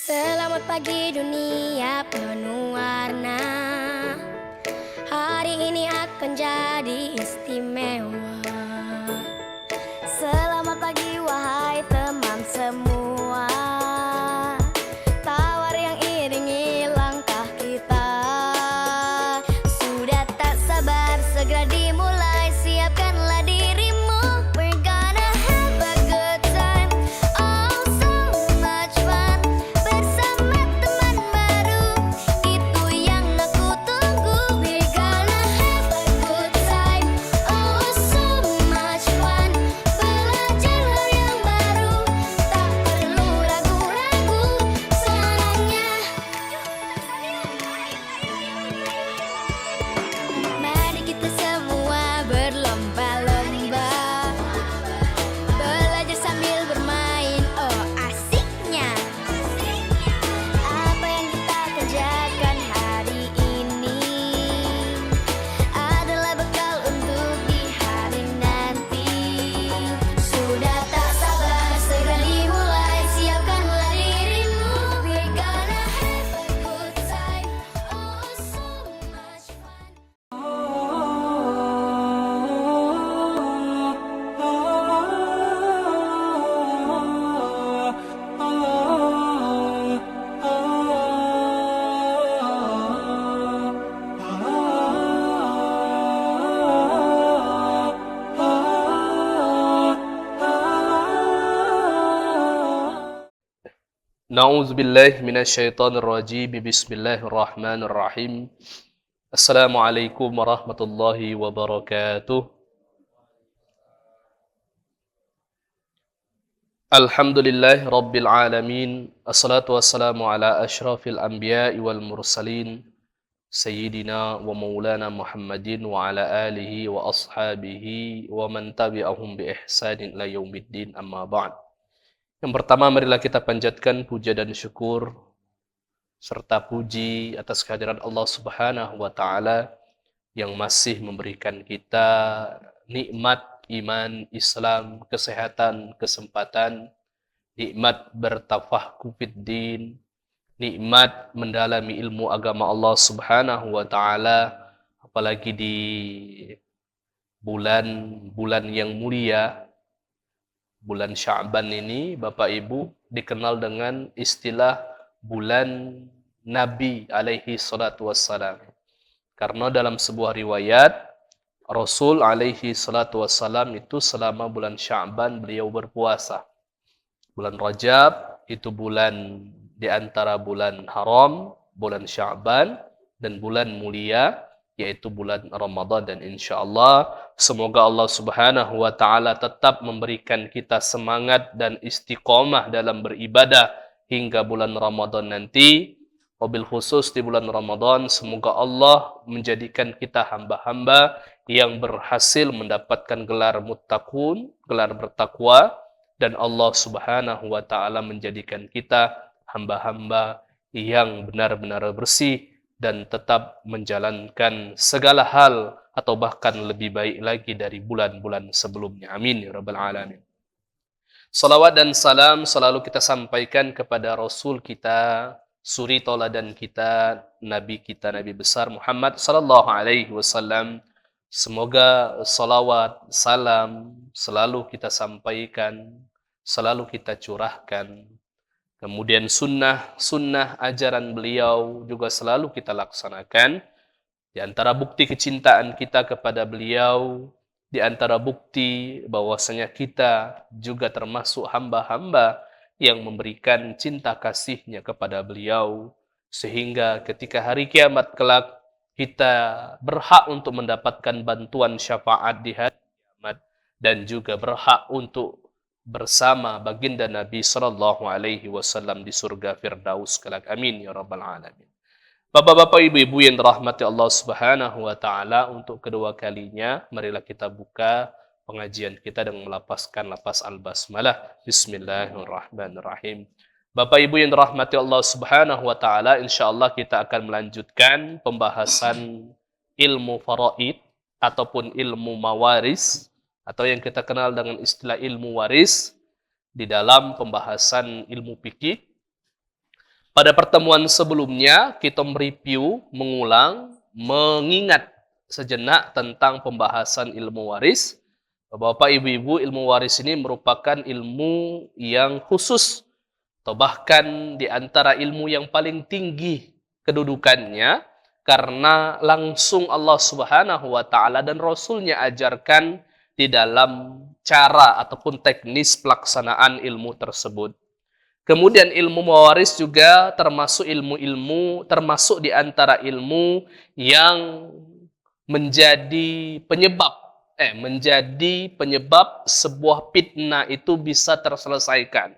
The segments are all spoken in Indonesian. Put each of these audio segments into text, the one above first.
Selamat pagi dunia penuh warna. Hari ini akan jadi istimewa. Selamat pagi wahai teman semua. Tawar yang iringi langkah kita. Sudah tak sabar segera dimulai. Siapkanlah dirimu. We're gonna have a good time. Oh so much fun. Bersama teman baru. Itu yang aku tunggu. We're gonna have a good time. Oh so much fun. Belajar hal yang baru. Tak perlu ragu-ragu. Senangnya. Mari kita semua berlomba-lomba. Belajar sambil bermain, oh asiknya. Apa yang kita kerjakan hari ini adalah bekal untuk di hari nanti. Sudah tak sabar segera dimulai. Siapkanlah dirimu. We're gonna have a good time. Oh so much fun. Na'udzu billahi minasyaitonir rajim. Bismillahirrahmanirrahim. Assalamualaikum warahmatullahi wabarakatuh. Alhamdulillahi rabbil alamin. Assalatu wassalamu ala asyrafil anbiya'i wal mursalin sayyidina wa maulana Muhammadin wa ala alihi wa ashabihi wa man tabi'ahum bi ihsanin ila yaumiddin, amma ba'd. Yang pertama, marilah kita panjatkan puja dan syukur serta puji atas kehadiran Allah Subhanahu wa taala yang masih memberikan kita nikmat iman, Islam, kesehatan, kesempatan, nikmat bertafahku fiddin, nikmat mendalami ilmu agama Allah Subhanahu wa taala, apalagi di bulan yang mulia. Bulan Sya'ban ini, Bapak Ibu, dikenal dengan istilah bulan Nabi alaihi salatu wassalam. Karena dalam sebuah riwayat, Rasul alaihi salatu wassalam itu selama bulan Sya'ban beliau berpuasa. Bulan Rajab itu bulan di antara bulan haram, bulan Sya'ban, dan bulan mulia, yaitu bulan Ramadan. Dan insya Allah semoga Allah Subhanahu wa taala tetap memberikan kita semangat dan istiqomah dalam beribadah hingga bulan Ramadan nanti. Wabil khusus di bulan Ramadan, semoga Allah menjadikan kita hamba-hamba yang berhasil mendapatkan gelar muttaqun, gelar bertakwa, dan Allah Subhanahu wa taala menjadikan kita hamba-hamba yang benar-benar bersih dan tetap menjalankan segala hal atau bahkan lebih baik lagi dari bulan-bulan sebelumnya. Amin ya rabbal alamin. Salawat dan salam selalu kita sampaikan kepada Rasul kita, suri tauladan kita, Nabi besar Muhammad sallallahu alaihi wasallam. Semoga salawat, salam selalu kita sampaikan, selalu kita curahkan. Kemudian sunnah ajaran beliau juga selalu kita laksanakan. Di antara bukti kecintaan kita kepada beliau, di antara bukti bahwasanya kita juga termasuk hamba-hamba yang memberikan cinta kasihnya kepada beliau. Sehingga ketika hari kiamat kelak, kita berhak untuk mendapatkan bantuan syafaat di hari kiamat. Dan juga berhak untuk bersama baginda Nabi sallallahu alaihi wasallam di surga Firdaus kelak. Amin ya rabbal alamin. Bapak-bapak, ibu-ibu yang dirahmati Allah Subhanahu wa taala, untuk kedua kalinya marilah kita buka pengajian kita dengan melafazkan lafaz al-basmalah. Bismillahirrahmanirrahim. Bapak Ibu yang dirahmati Allah Subhanahu wa taala, insyaallah kita akan melanjutkan pembahasan ilmu faraid ataupun ilmu mawaris, atau yang kita kenal dengan istilah ilmu waris di dalam pembahasan ilmu fikih. Pada pertemuan sebelumnya, kita mereview, mengulang, mengingat sejenak tentang pembahasan ilmu waris. Bapak, Ibu-ibu, ilmu waris ini merupakan ilmu yang khusus, atau bahkan di antara ilmu yang paling tinggi kedudukannya, karena langsung Allah Subhanahu wa Ta'ala dan Rasul-Nya ajarkan di dalam cara ataupun teknis pelaksanaan ilmu tersebut. Kemudian ilmu mewaris juga termasuk ilmu-ilmu, termasuk di antara ilmu yang menjadi penyebab sebuah fitnah itu bisa terselesaikan.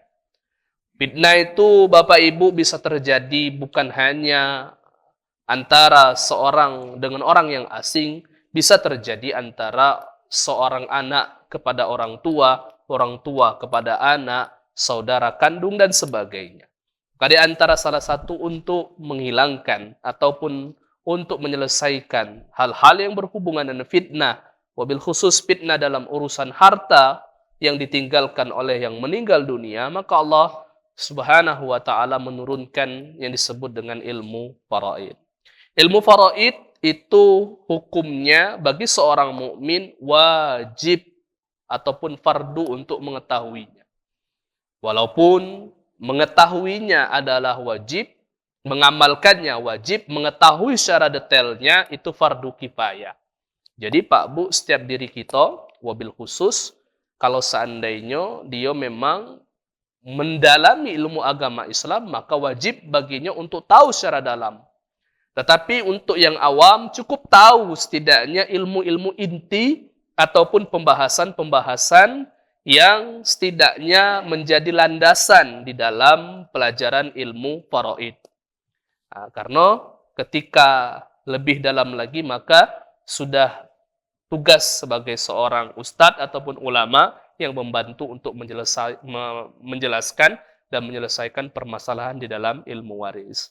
Fitnah itu Bapak Ibu bisa terjadi bukan hanya antara seorang dengan orang yang asing, bisa terjadi antara seorang anak kepada orang tua kepada anak, saudara kandung, dan sebagainya. Di antara salah satu untuk menghilangkan ataupun untuk menyelesaikan hal-hal yang berhubungan dengan fitnah, wabil khusus fitnah dalam urusan harta yang ditinggalkan oleh yang meninggal dunia, maka Allah Subhanahu wa Ta'ala menurunkan yang disebut dengan ilmu faraid. Ilmu faraid itu hukumnya bagi seorang mukmin wajib ataupun fardu untuk mengetahuinya. Walaupun mengetahuinya adalah wajib, mengamalkannya wajib, mengetahui secara detailnya itu fardu kifayah. Jadi Pak Bu, setiap diri kita, wabil khusus, kalau seandainya dia memang mendalami ilmu agama Islam, maka wajib baginya untuk tahu secara dalam. Tetapi untuk yang awam, cukup tahu setidaknya ilmu-ilmu inti ataupun pembahasan-pembahasan yang setidaknya menjadi landasan di dalam pelajaran ilmu faraid. Karena ketika lebih dalam lagi, maka sudah tugas sebagai seorang ustadz ataupun ulama yang membantu untuk menjelaskan dan menyelesaikan permasalahan di dalam ilmu waris.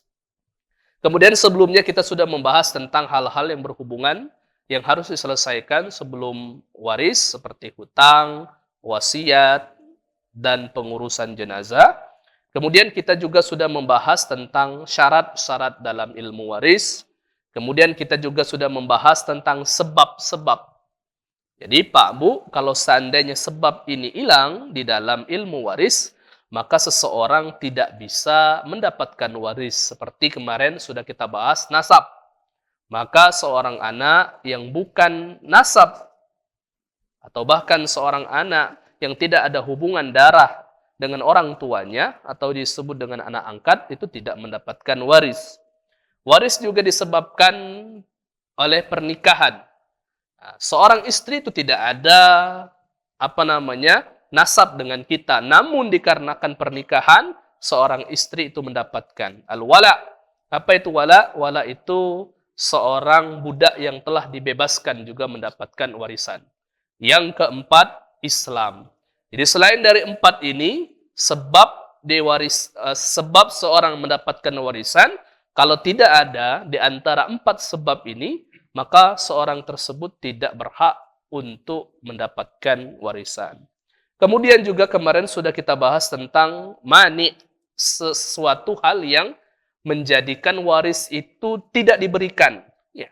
Kemudian sebelumnya kita sudah membahas tentang hal-hal yang berhubungan yang harus diselesaikan sebelum waris, seperti hutang, wasiat, dan pengurusan jenazah. Kemudian kita juga sudah membahas tentang syarat-syarat dalam ilmu waris. Kemudian kita juga sudah membahas tentang sebab-sebab. Jadi Pak Bu, kalau seandainya sebab ini hilang di dalam ilmu waris, maka seseorang tidak bisa mendapatkan waris. Seperti kemarin sudah kita bahas nasab. Maka seorang anak yang bukan nasab, atau bahkan seorang anak yang tidak ada hubungan darah dengan orang tuanya, atau disebut dengan anak angkat, itu tidak mendapatkan waris. Waris juga disebabkan oleh pernikahan. Seorang istri itu tidak ada nasab dengan kita, namun dikarenakan pernikahan, seorang istri itu mendapatkan al-wala. Apa itu wala? Wala itu seorang budak yang telah dibebaskan juga mendapatkan warisan. Yang keempat, Islam. Jadi selain dari empat ini, sebab seorang mendapatkan warisan, kalau tidak ada di antara empat sebab ini, maka seorang tersebut tidak berhak untuk mendapatkan warisan. Kemudian juga kemarin sudah kita bahas tentang mani, sesuatu hal yang menjadikan waris itu tidak diberikan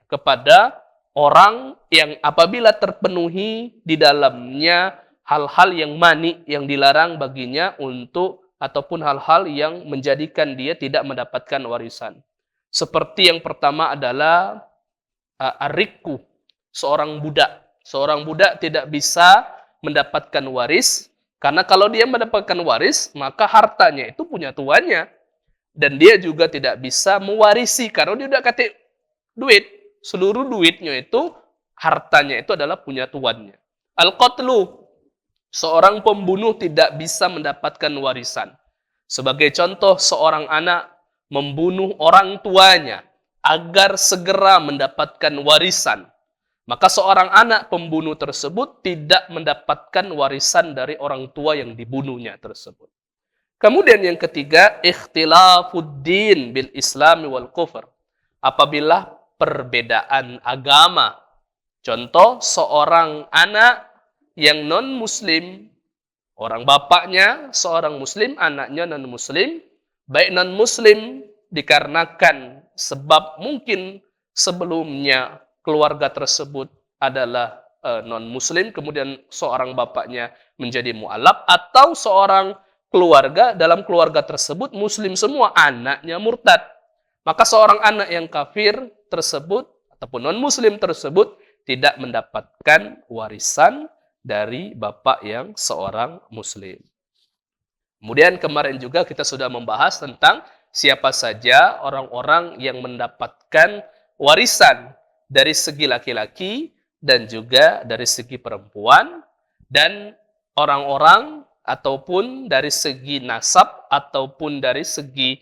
kepada orang yang apabila terpenuhi di dalamnya hal-hal yang mani, yang dilarang baginya untuk, ataupun hal-hal yang menjadikan dia tidak mendapatkan warisan. Seperti yang pertama adalah ar-riqu, seorang budak. Seorang budak tidak bisa mendapatkan waris, karena kalau dia mendapatkan waris, maka hartanya itu punya tuannya. Dan dia juga tidak bisa mewarisi, karena dia udah kasih duit. Seluruh duitnya itu, hartanya itu adalah punya tuannya. Al-qatlu, seorang pembunuh tidak bisa mendapatkan warisan. Sebagai contoh, seorang anak membunuh orang tuanya agar segera mendapatkan warisan. Maka seorang anak pembunuh tersebut tidak mendapatkan warisan dari orang tua yang dibunuhnya tersebut. Kemudian yang ketiga, ikhtilafuddin bil islami wal kufr. Apabila perbedaan agama. Contoh, seorang anak yang non-muslim, orang bapaknya seorang muslim, anaknya non-muslim, baik non-muslim dikarenakan sebab mungkin sebelumnya keluarga tersebut adalah non-muslim, kemudian seorang bapaknya menjadi mu'alaf, atau seorang keluarga, dalam keluarga tersebut muslim semua, anaknya murtad. Maka seorang anak yang kafir tersebut, ataupun non-muslim tersebut, tidak mendapatkan warisan dari bapak yang seorang muslim. Kemudian kemarin juga kita sudah membahas tentang siapa saja orang-orang yang mendapatkan warisan dari segi laki-laki dan juga dari segi perempuan, dan orang-orang ataupun dari segi nasab ataupun dari segi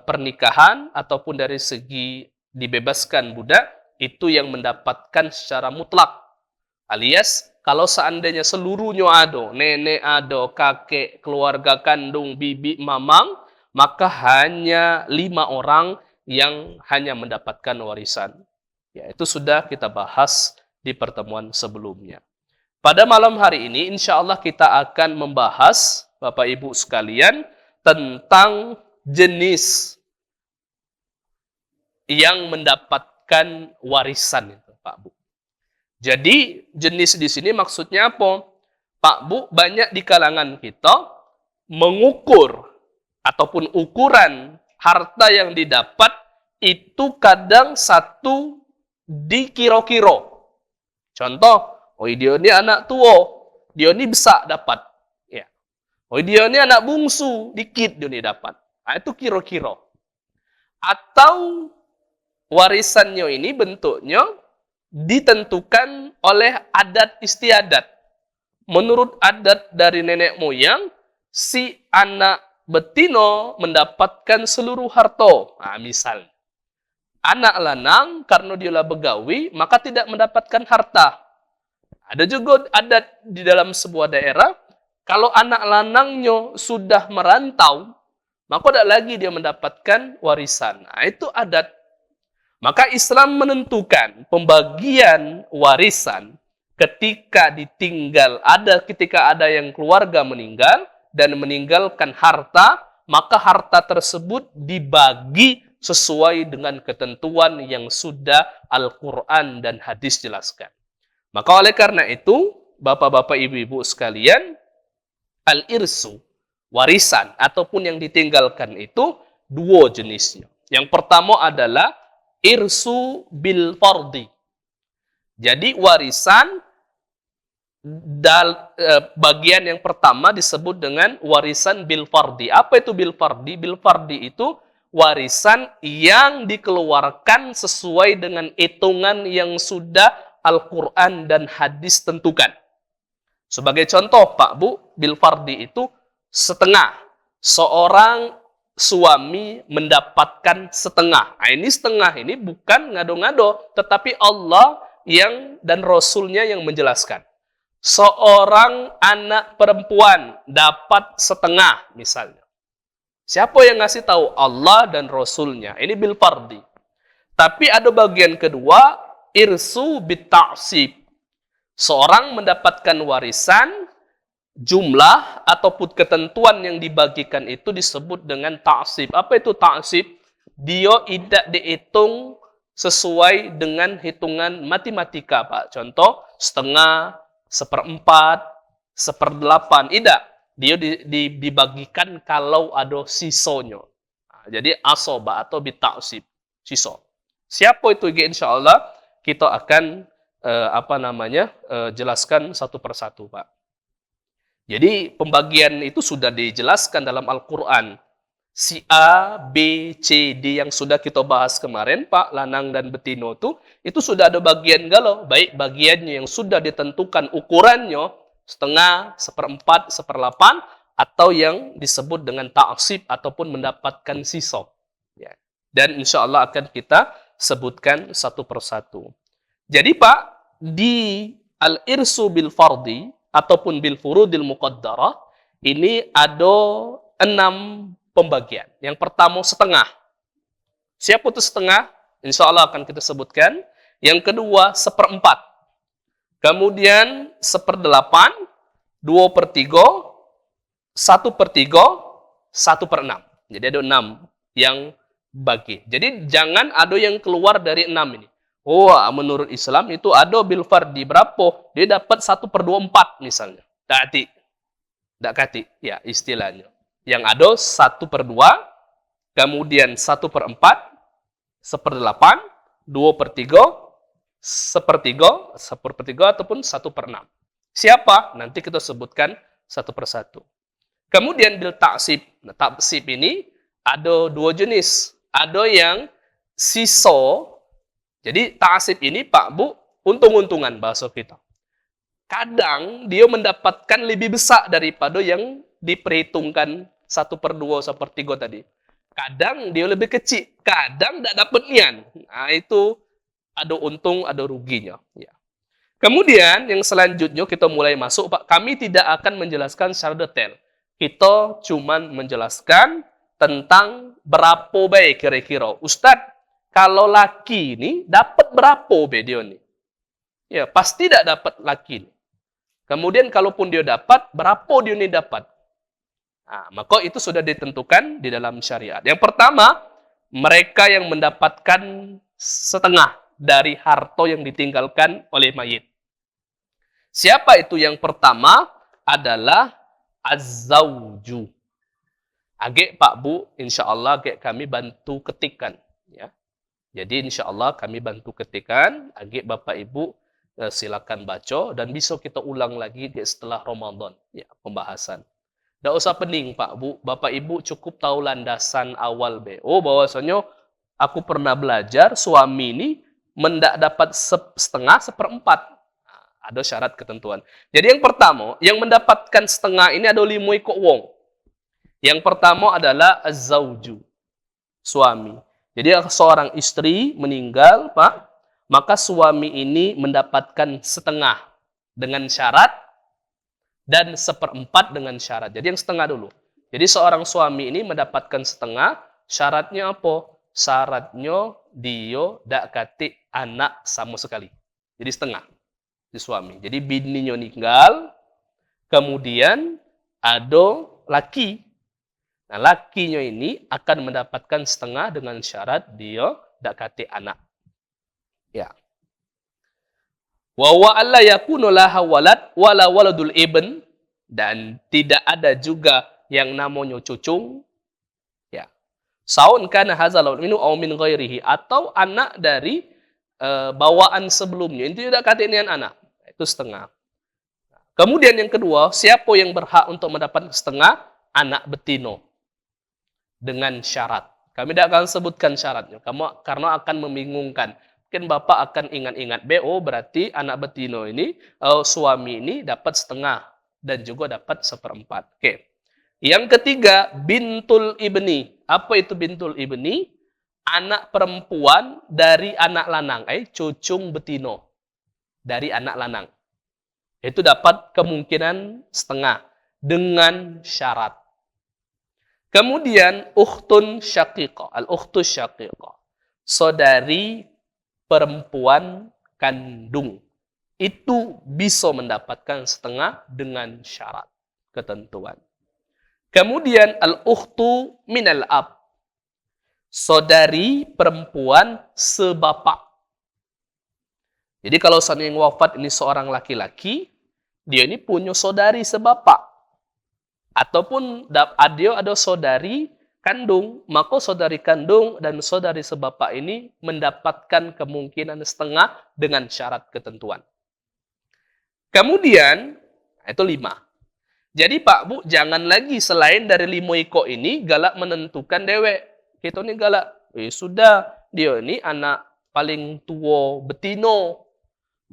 pernikahan ataupun dari segi dibebaskan budak, itu yang mendapatkan secara mutlak. Alias kalau seandainya seluruhnya ada, nenek ada, kakek, keluarga kandung, bibi, mamang, maka hanya 5 orang yang hanya mendapatkan warisan. Ya, itu sudah kita bahas di pertemuan sebelumnya. Pada malam hari ini, insya Allah kita akan membahas, Bapak Ibu sekalian, tentang jenis yang mendapatkan warisan itu, Pak Bu. Jadi jenis di sini maksudnya apa? Pak Bu, banyak di kalangan kita mengukur ataupun ukuran harta yang didapat itu kadang satu dikira-kira. Contoh, dia ini anak tua, dia ini besar dapat. Ya. Dia ini anak bungsu, dikit dia ini dapat. Nah, itu kira-kira. Atau warisannya ini bentuknya ditentukan oleh adat istiadat. Menurut adat dari nenek moyang, si anak betina mendapatkan seluruh harta. Nah, misal anak lanang karena dialah begawi maka tidak mendapatkan harta. Ada juga adat di dalam sebuah daerah, kalau anak lanangnya sudah merantau, maka tidak lagi dia mendapatkan warisan. Nah, itu adat. Maka Islam menentukan pembagian warisan ketika ada yang keluarga meninggal dan meninggalkan harta, maka harta tersebut dibagi sesuai dengan ketentuan yang sudah Al-Quran dan hadis jelaskan. Maka oleh karena itu, bapak-bapak, ibu-ibu sekalian, al-irsu, warisan ataupun yang ditinggalkan itu 2 jenisnya. Yang pertama adalah irsu bil fardi. Jadi warisan bagian yang pertama disebut dengan warisan bil fardi. Apa itu bil fardi? Bil fardi itu warisan yang dikeluarkan sesuai dengan hitungan yang sudah Al-Quran dan hadis tentukan. Sebagai contoh, Pak Bu, bil fardi itu setengah. Seorang suami mendapatkan setengah. Nah, ini setengah ini bukan ngado-ngado, tetapi Allah dan Rasulnya yang menjelaskan. Seorang anak perempuan dapat setengah misalnya. Siapa yang ngasih tahu? Allah dan Rasulnya. Ini bil fardi. Tapi ada bagian kedua, irsu bit ta'sib. Seorang mendapatkan warisan, jumlah ataupun ketentuan yang dibagikan itu disebut dengan ta'sib. Apa itu ta'sib? Dia tidak dihitung sesuai dengan hitungan matematika, Pak. Contoh, setengah, 1/4, 1/8. Tidak. Dia dibagikan kalau ada sisonya. Nah, jadi asoba atau bita'sib, siso. Siapa itu? Insya Allah kita akan jelaskan satu persatu, Pak. Jadi pembagian itu sudah dijelaskan dalam Al-Quran. Si A, B, C, D yang sudah kita bahas kemarin, Pak, lanang dan betino itu sudah ada bagian galau. Baik bagiannya yang sudah ditentukan ukurannya, setengah, 1/4, 1/8, atau yang disebut dengan ta'sib ataupun mendapatkan sisa. Ya. Dan insya Allah akan kita sebutkan satu persatu. Jadi Pak, di al-irsu bil fardi ataupun bil furudil muqaddarah, ini ada 6 pembagian. Yang pertama setengah. Siapa itu setengah? Insya Allah akan kita sebutkan. Yang kedua 1/4. Kemudian 1/8, 2/3, 1/3, 1/6. Jadi ada 6 yang bagi. Jadi jangan ada yang keluar dari 6 ini. Oh, menurut Islam itu ada bil fardi berapa? Dia dapat 1/24 misalnya. Tak kati, ya istilahnya. Yang ada 1/2, kemudian 1/4, 1/8, 2/3, 1/3 ataupun 1/6. Siapa? Nanti kita sebutkan satu persatu. Kemudian bil taksib. Nah, taksib ini ada 2 jenis. Ada yang siso. Jadi taksib ini Pak Bu, untung-untungan bahasa kita. Kadang dia mendapatkan lebih besar daripada yang diperhitungkan 1/2, 1/3 tadi. Kadang dia lebih kecil, kadang tak dapat nian. Nah, itu ada untung, ada ruginya. Ya. Kemudian yang selanjutnya kita mulai masuk, Pak. Kami tidak akan menjelaskan secara detail. Kita cuman menjelaskan tentang berapa baik kira-kira. Ustadz, kalau laki ini dapat berapa dia ini? Ya, pasti tidak dapat laki. Kemudian kalaupun dia dapat, berapa dia ini dapat? Nah, maka itu sudah ditentukan di dalam syariat. Yang pertama, mereka yang mendapatkan setengah dari harta yang ditinggalkan oleh mayit. Siapa itu yang pertama? Adalah az-zawju. Agak Pak Bu, insya Allah kami bantu ketikkan. Ya. Jadi insya Allah kami bantu ketikan, agak Bapak Ibu silakan baca dan bisa kita ulang lagi setelah Ramadan ya pembahasan. Tidak usah pening Pak Bu, Bapak Ibu cukup tahu landasan awal BO bahwasanya aku pernah belajar suami ini mendak dapat setengah 1/4. Nah, ada syarat ketentuan. Jadi yang pertama, yang mendapatkan setengah ini ada 5 ekor wong. Yang pertama adalah az-zawju, suami. Jadi seorang istri meninggal, Pak, maka suami ini mendapatkan setengah dengan syarat dan 1/4 dengan syarat. Jadi yang setengah dulu. Jadi seorang suami ini mendapatkan setengah, syaratnya apa? Syaratnya dia tak katik anak sama sekali. Jadi setengah di suami. Jadi bininya meninggal, kemudian ada laki. Nah, lakinya ini akan mendapatkan setengah dengan syarat dia tak kati anak. Ya. Wa wa alla yakunu laha walad wala waladul ibn, dan tidak ada juga yang namanya cucung. Ya. Saun kana hadzal minu aw min ghairihi, atau anak dari bawaan sebelumnya. Itu tidak kati dengan anak. Itu setengah. Kemudian yang kedua, siapa yang berhak untuk mendapat setengah? Anak betino. Dengan syarat. Kami tidak akan sebutkan syaratnya, karena akan membingungkan. Mungkin Bapak akan ingat-ingat, BO berarti anak betino ini, suami ini dapat setengah, dan juga dapat 1/4. Oke. Yang ketiga, bintul ibni. Apa itu bintul ibni? Anak perempuan dari anak lanang, cucung betino. Dari anak lanang. Itu dapat kemungkinan setengah, dengan syarat. Kemudian ukhtun syaqiqah, al-ukhtus syaqiqah, saudari perempuan kandung. Itu bisa mendapatkan setengah dengan syarat ketentuan. Kemudian al-ukhtu minal ab, saudari perempuan sebapak. Jadi kalau seandainya yang wafat ini seorang laki-laki, dia ini punya saudari sebapak. Ataupun dia ada saudari kandung, maka saudari kandung dan saudari sebapak ini mendapatkan kemungkinan setengah dengan syarat ketentuan. Kemudian, itu 5. Jadi Pak Bu, jangan lagi selain dari 5 ekor ini galak menentukan dewek. Kita ini galak, sudah, dia ini anak paling tua betino,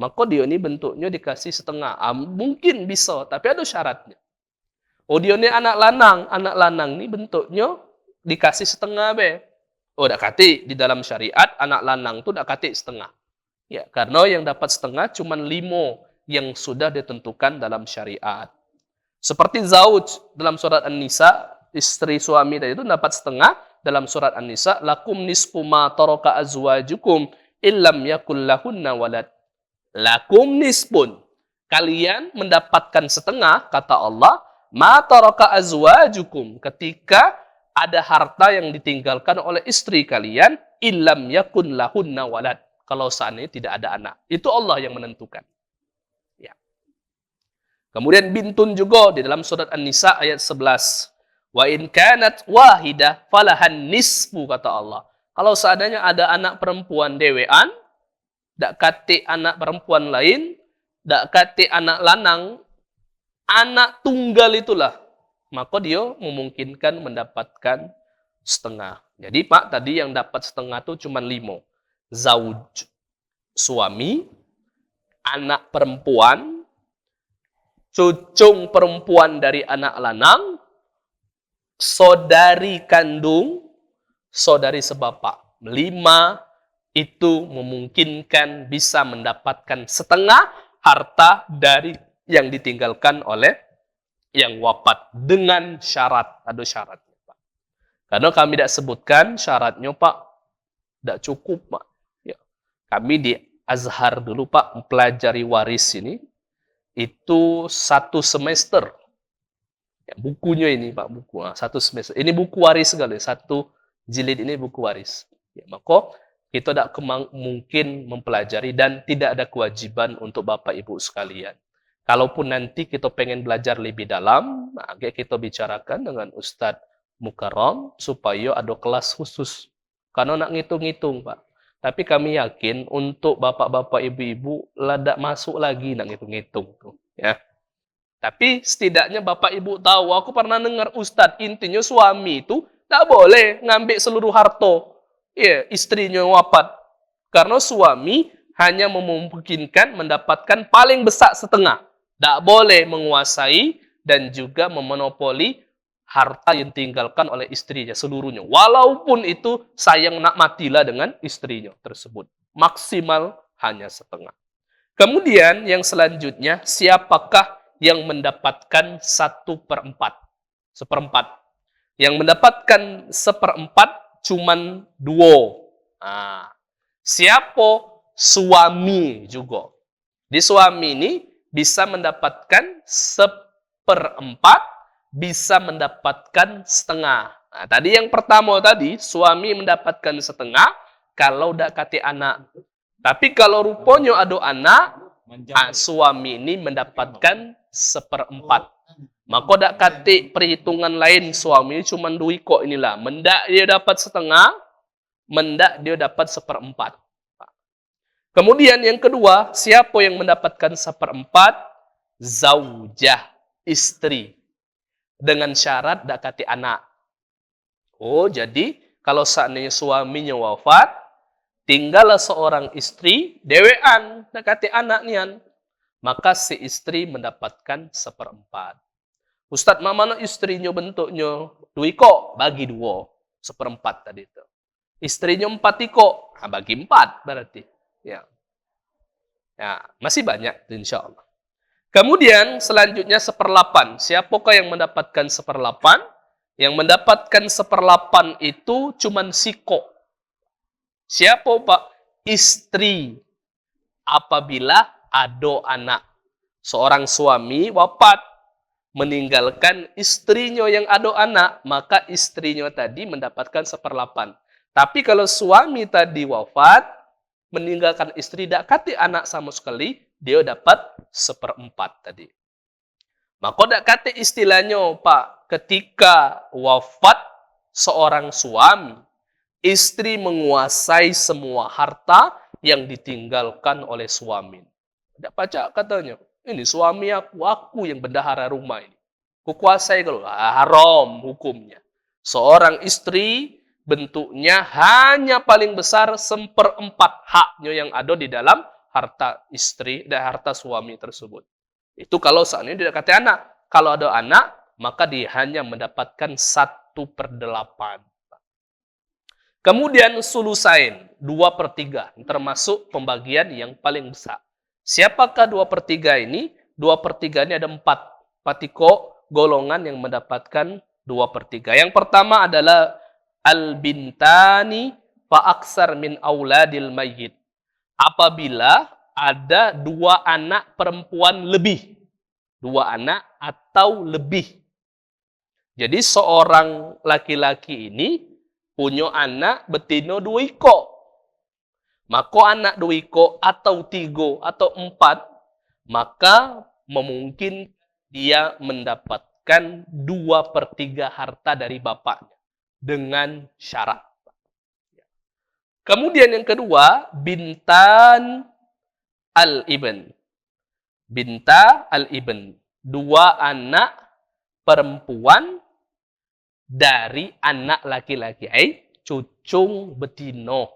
maka dia ini bentuknya dikasih setengah. Mungkin bisa, tapi ada syaratnya. Oh, dia ini anak lanang ini bentuknya dikasih setengah be. Oh, dak kati di dalam syariat anak lanang itu dak kati setengah. Ya, karena yang dapat setengah cuma 5 yang sudah ditentukan dalam syariat. Seperti zauj dalam surat An-Nisa, istri suami tadi itu dapat setengah dalam surat An-Nisa, lakum nisfu ma taraka azwajukum illam yakul lahunna walad. Lakum nisfun. Kalian mendapatkan setengah, kata Allah, ma taraka azwajukum, ketika ada harta yang ditinggalkan oleh istri kalian, illam yakun lahunna walad. Kalau seandainya tidak ada anak. Itu Allah yang menentukan. Ya. Kemudian bintun juga di dalam surat An-Nisa ayat 11. Wa in kanat wahidah falahan nisfu, kata Allah. Kalau seandainya ada anak perempuan dewean, dak kate anak perempuan lain, dak kate anak lanang, anak tunggal itulah, maka dia memungkinkan mendapatkan setengah. Jadi Pak, tadi yang dapat setengah itu cuma 5. Zauj, suami, anak perempuan, cucung perempuan dari anak lanang, saudari kandung, saudari sebapak. 5 itu memungkinkan bisa mendapatkan setengah harta dari yang ditinggalkan oleh yang wafat dengan syarat. Ada syaratnya, Pak. Karena kami tidak sebutkan syaratnya, Pak. Tidak cukup, Pak. Ya. Kami di Azhar dulu, Pak, mempelajari waris ini. Itu 1 semester. Ya, bukunya ini, Pak, buku. 1 semester. Ini buku waris sekali. 1 jilid ini buku waris. Ya, maka kita tidak mungkin mempelajari dan tidak ada kewajiban untuk Bapak Ibu sekalian. Kalaupun nanti kita pengen belajar lebih dalam, nah, kita bicarakan dengan Ustadz Mukarram supaya ada kelas khusus. Karena nak ngitung-ngitung, Pak. Tapi kami yakin untuk bapak-bapak ibu-ibu ladak masuk lagi nak ngitung-ngitung tuh, ya. Tapi setidaknya Bapak Ibu tahu, aku pernah dengar Ustadz, intinya suami itu tidak boleh ngambil seluruh harta. Ya, istrinya wafat. Karena suami hanya memungkinkan mendapatkan paling besar setengah. Tidak boleh menguasai dan juga memonopoli harta yang ditinggalkan oleh istrinya seluruhnya. Walaupun itu sayang nak matilah dengan istrinya tersebut. Maksimal hanya setengah. Kemudian yang selanjutnya, siapakah yang mendapatkan 1/4? Seperempat. Yang mendapatkan 1/4 cuman 2. Nah, siapa? Suami juga. Di suami ini bisa mendapatkan 1/4, bisa mendapatkan setengah. Nah, tadi yang pertama tadi, suami mendapatkan setengah kalau tidak kati anak. Tapi kalau rupanya ada anak, suami ini mendapatkan 1/4. Maka tidak kati perhitungan lain, suami cuma 2 kok inilah. Mendak dia dapat setengah, mendak dia dapat 1/4. Kemudian yang kedua, siapa yang mendapatkan 1/4? Zaujah, istri. Dengan syarat tidak kati anak. Oh, jadi kalau seandainya suaminya wafat, tinggallah seorang istri, dewean, tidak kati anak nian. Maka si istri mendapatkan 1/4. Ustadz, mana istrinya bentuknya? 2 kok, bagi 2. 1/4 tadi itu. Istrinya 4 kok, nah, bagi 4 berarti. Ya. Ya, masih banyak insya Allah. Kemudian selanjutnya 1/8. Siapakah yang mendapatkan 1/8? Yang mendapatkan 1/8 itu cuman siko. Siapa, Pak? Istri. Apabila ada anak. Seorang suami wafat, meninggalkan istrinya yang ada anak, maka istrinya tadi mendapatkan 1/8. Tapi kalau suami tadi wafat, meninggalkan istri, tidak kati anak sama sekali, dia dapat 1/4 tadi. Maka tidak kati istilahnya, Pak, ketika wafat seorang suami, istri menguasai semua harta yang ditinggalkan oleh suami. Tidak baca katanya, ini suami aku yang bendahara rumah ini. Kukuasai kalau haram hukumnya. Seorang istri bentuknya hanya paling besar 1/4 haknya yang ada di dalam harta istri dan harta suami tersebut. Itu kalau seandainya tidak kata anak. Kalau ada anak, maka dia hanya mendapatkan 1/8. Kemudian sulusain, 2/3, termasuk pembagian yang paling besar. Siapakah 2/3 ini? 2/3 ini ada 4 patiko golongan yang mendapatkan 2/3. Yang pertama adalah al-bintani fa'aksar min auladil mayyit. Apabila ada 2 anak perempuan lebih. 2 anak atau lebih. Jadi seorang laki-laki ini punya anak betina 2 ekor. Maka anak 2 ekor atau 3 atau 4, maka memungkinkan dia mendapatkan 2/3 harta dari bapaknya dengan syarat. Kemudian yang kedua, bintan al-ibn. Binta al-ibn. 2 anak perempuan dari anak laki-laki. Cucung betino.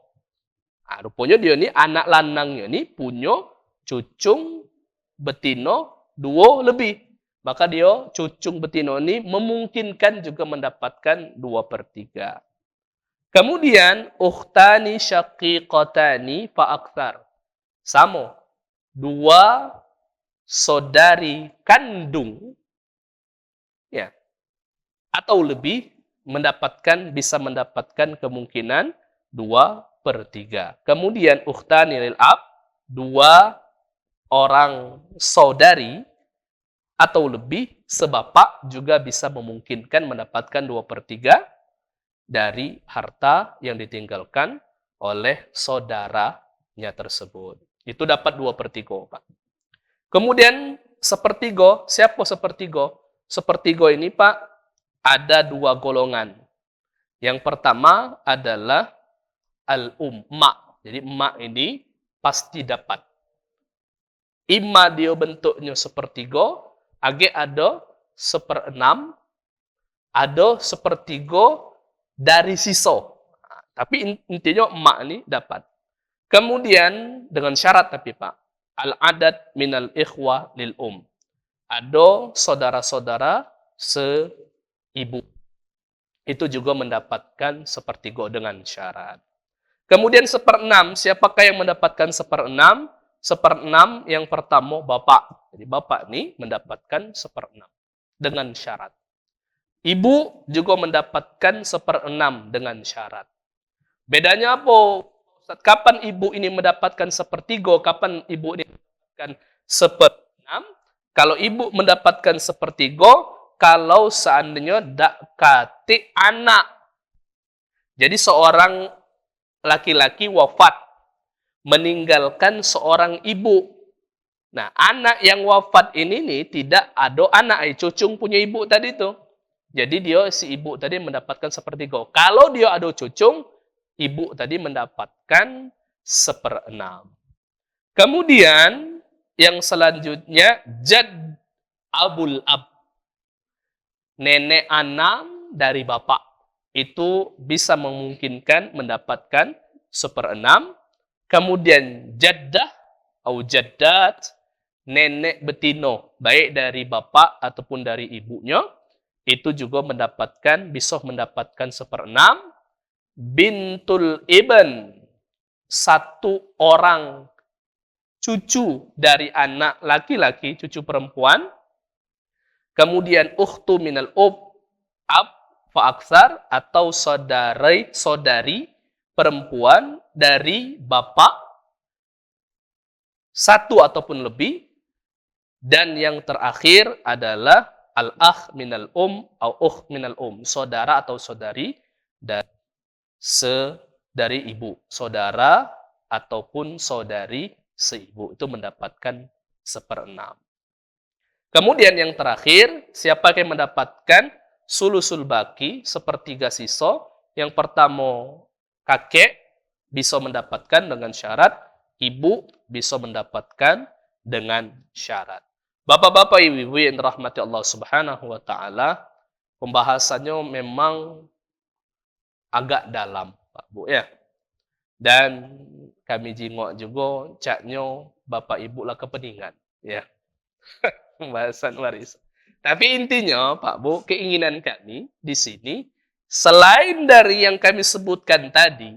Rupanya dia ni anak lanangnya ni punya cucung betino 2 lebih. Maka dia cucung betino ni memungkinkan juga mendapatkan 2/3. Kemudian ukhtani syaqiqatani fa aktsar. Sama. 2 saudari kandung ya atau lebih bisa mendapatkan kemungkinan 2/3. Kemudian ukhtani lil ab, 2 orang saudari atau lebih sebapak juga bisa memungkinkan mendapatkan 2/3 dari harta yang ditinggalkan oleh saudaranya tersebut. Itu dapat 2/3, Pak. Kemudian sepertiga, siapa sepertiga? Sepertiga ini, Pak, ada 2 golongan. Yang pertama adalah mak. Jadi mak ini pasti dapat. Ima dia bentuknya sepertiga, ada 1/6, ada 1/3 dari sisa. Tapi intinya emak ini dapat. Kemudian dengan syarat tapi Pak, al-adad minal ikhwah lil Ada saudara-saudara seibu. Itu juga mendapatkan 1/3 dengan syarat. Kemudian 1/6, siapakah yang mendapatkan 1/6? 1/6 yang pertama bapak. Jadi bapak ini mendapatkan 1/6 dengan syarat. Ibu juga mendapatkan 1/6 dengan syarat. Bedanya apa? Ustaz, kapan ibu ini mendapatkan 1/3? Kapan ibu ini mendapatkan 1/6? Kalau ibu mendapatkan 1/3, kalau seandainya dak kati anak. Jadi seorang laki-laki wafat, meninggalkan seorang ibu. Nah, anak yang wafat ini nih tidak ada anak, cucung punya ibu tadi tuh. Jadi dia si ibu tadi mendapatkan 1/3. Kalau dia ada cucung, ibu tadi mendapatkan 1/6. Kemudian yang selanjutnya jad abul ab. Nenek anak dari bapak. Itu bisa memungkinkan mendapatkan 1/6. Kemudian jaddah atau jaddat, nenek betino, baik dari bapak ataupun dari ibunya, itu juga bisa mendapatkan 1/6. Bintul ibn, 1 orang cucu dari anak laki-laki, cucu perempuan. Kemudian ukhtu minal ab fa aksar, atau saudari perempuan dari bapak 1 ataupun lebih. Dan yang terakhir adalah al-akh minal atau ukh minal saudara atau saudari dari ibu. Saudara ataupun saudari seibu itu mendapatkan 1/6. Kemudian yang terakhir, siapa yang mendapatkan sulusul baki, 1/3 sisa? Yang pertama kakek bisa mendapatkan dengan syarat, ibu bisa mendapatkan dengan syarat. Bapak-bapak, ibu-ibu yang dirahmati Allah Subhanahu wa taala, pembahasannya memang agak dalam, Pak Bu ya. Dan kami jingok juga caknya Bapak Ibu lah kepeningan ya. Pembahasan warisan. Tapi intinya Pak Bu, keinginan kami di sini selain dari yang kami sebutkan tadi,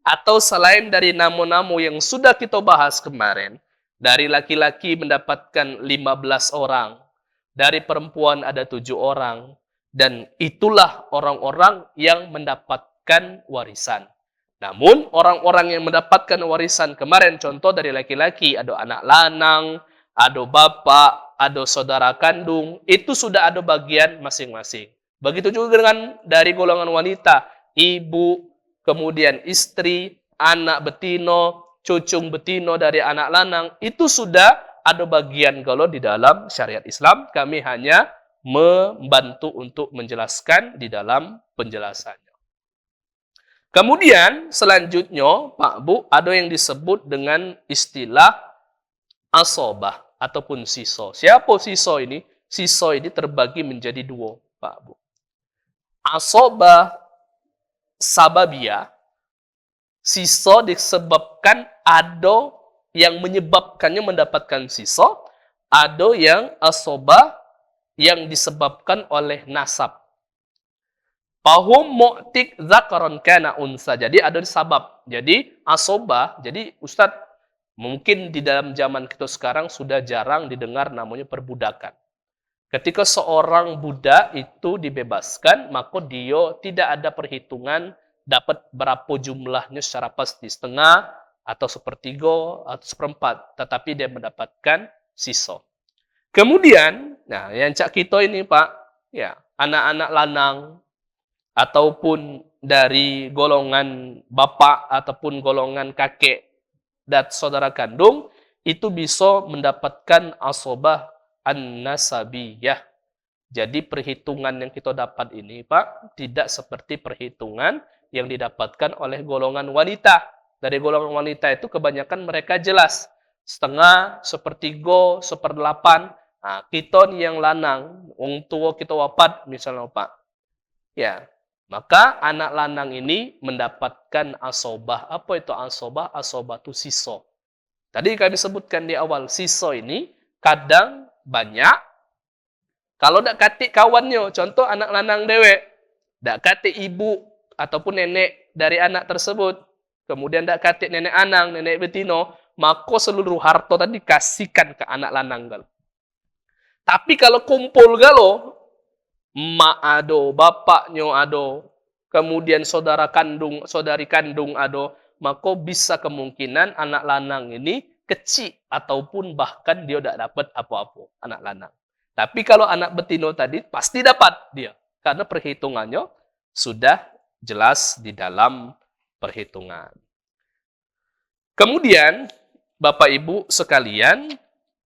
atau selain dari nama-nama yang sudah kita bahas kemarin, dari laki-laki mendapatkan 15 orang, dari perempuan ada 7 orang, dan itulah orang-orang yang mendapatkan warisan. Namun, orang-orang yang mendapatkan warisan kemarin, contoh dari laki-laki, ada anak lanang, ada bapak, ada saudara kandung, itu sudah ada bagian masing-masing. Begitu juga dengan dari golongan wanita, ibu, kemudian istri, anak betino, cucung betino dari anak lanang, itu sudah ada bagian kalau di dalam syariat Islam. Kami hanya membantu untuk menjelaskan di dalam penjelasannya. Kemudian selanjutnya, Pak Bu, ada yang disebut dengan istilah asobah ataupun siso. Siapa siso ini? Siso ini terbagi menjadi dua, Pak Bu. Asobah sababiyah, siso disebabkan ada yang menyebabkannya mendapatkan siso, ada yang asobah yang disebabkan oleh nasab. Fahum mu'tik zakaron kana unsa. Jadi ada sabab. Jadi asobah, jadi Ustadz, mungkin di dalam zaman kita sekarang sudah jarang didengar namanya perbudakan. Ketika seorang budak itu dibebaskan, maka dia tidak ada perhitungan dapat berapa jumlahnya secara pasti, setengah, atau sepertiga, atau seperempat. Tetapi dia mendapatkan sisa. Kemudian, nah yang cak kita ini Pak, ya anak-anak lanang, ataupun dari golongan bapak, ataupun golongan kakek, dan saudara kandung, itu bisa mendapatkan asobah an-nasabiyah. Jadi perhitungan yang kita dapat ini, Pak, tidak seperti perhitungan yang didapatkan oleh golongan wanita. Dari golongan wanita itu kebanyakan mereka jelas. Setengah, sepertiga, seperdelapan. Nah, kita nih yang lanang, wong tua kita wafat, misalnya Pak. Ya, maka anak lanang ini mendapatkan asobah. Apa itu asobah? Asobah itu siso. Tadi kami sebutkan di awal, siso ini kadang banyak. Kalau tidak katik kawannya, contoh anak lanang dewek, tidak katik ibu ataupun nenek dari anak tersebut, kemudian tidak katik nenek anang, nenek betino, maka seluruh harta tadi dikasihkan ke anak lanang. Tapi kalau kumpul galo, emak ado, bapaknya ado, kemudian saudara kandung, saudari kandung ado, maka bisa kemungkinan anak lanang ini kecil ataupun bahkan dia tidak dapat apa-apa, anak lanang. Tapi kalau anak betino tadi pasti dapat dia, karena perhitungannya sudah jelas di dalam perhitungan. Kemudian Bapak Ibu sekalian,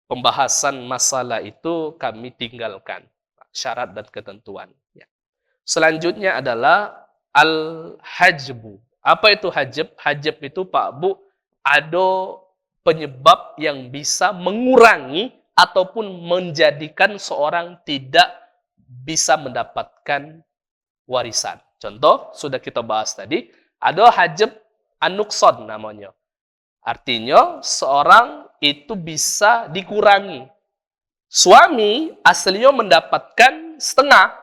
pembahasan masalah itu kami tinggalkan, syarat dan ketentuan. Selanjutnya adalah al-hajbu. Apa itu hajab? Hajab itu Pak Bu, ada penyebab yang bisa mengurangi ataupun menjadikan seorang tidak bisa mendapatkan warisan. Contoh, sudah kita bahas tadi, ada hajab an-nuqsan namanya. Artinya, seorang itu bisa dikurangi. Suami aslinya mendapatkan setengah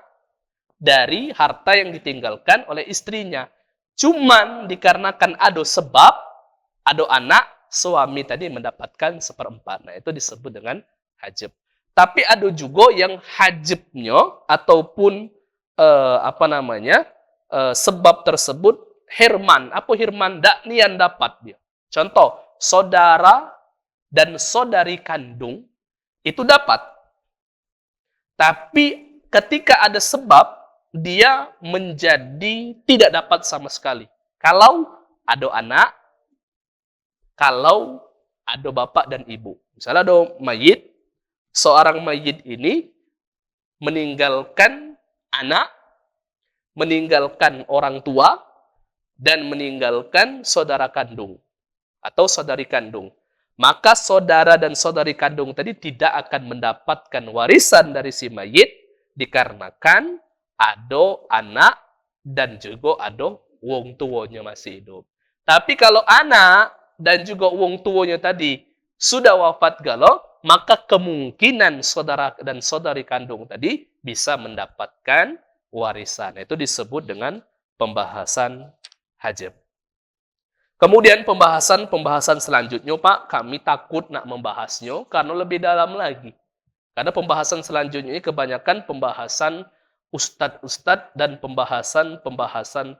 dari harta yang ditinggalkan oleh istrinya. Cuman dikarenakan ada sebab, ada anak, suami tadi mendapatkan seperempat. Nah, itu disebut dengan hajab. Tapi ada juga yang hajabnya ataupun sebab tersebut hirman. Apa hirman? Dak nian dapat dia. Contoh, saudara dan saudari kandung itu dapat. Tapi ketika ada sebab, dia menjadi tidak dapat sama sekali. Kalau ada anak, kalau ada bapak dan ibu. Misalnya ada mayit, seorang mayit ini meninggalkan anak, meninggalkan orang tua, dan meninggalkan saudara kandung atau saudari kandung. Maka saudara dan saudari kandung tadi tidak akan mendapatkan warisan dari si mayit dikarenakan ada anak dan juga ada wong tuanya masih hidup. Tapi kalau anak dan juga wong tuanya tadi sudah wafat galau, maka kemungkinan saudara dan saudari kandung tadi bisa mendapatkan warisan. Itu disebut dengan pembahasan hajab. Kemudian pembahasan selanjutnya, Pak, kami takut nak membahasnya karena lebih dalam lagi. Karena pembahasan selanjutnya ini kebanyakan pembahasan ustadz-ustadz dan pembahasan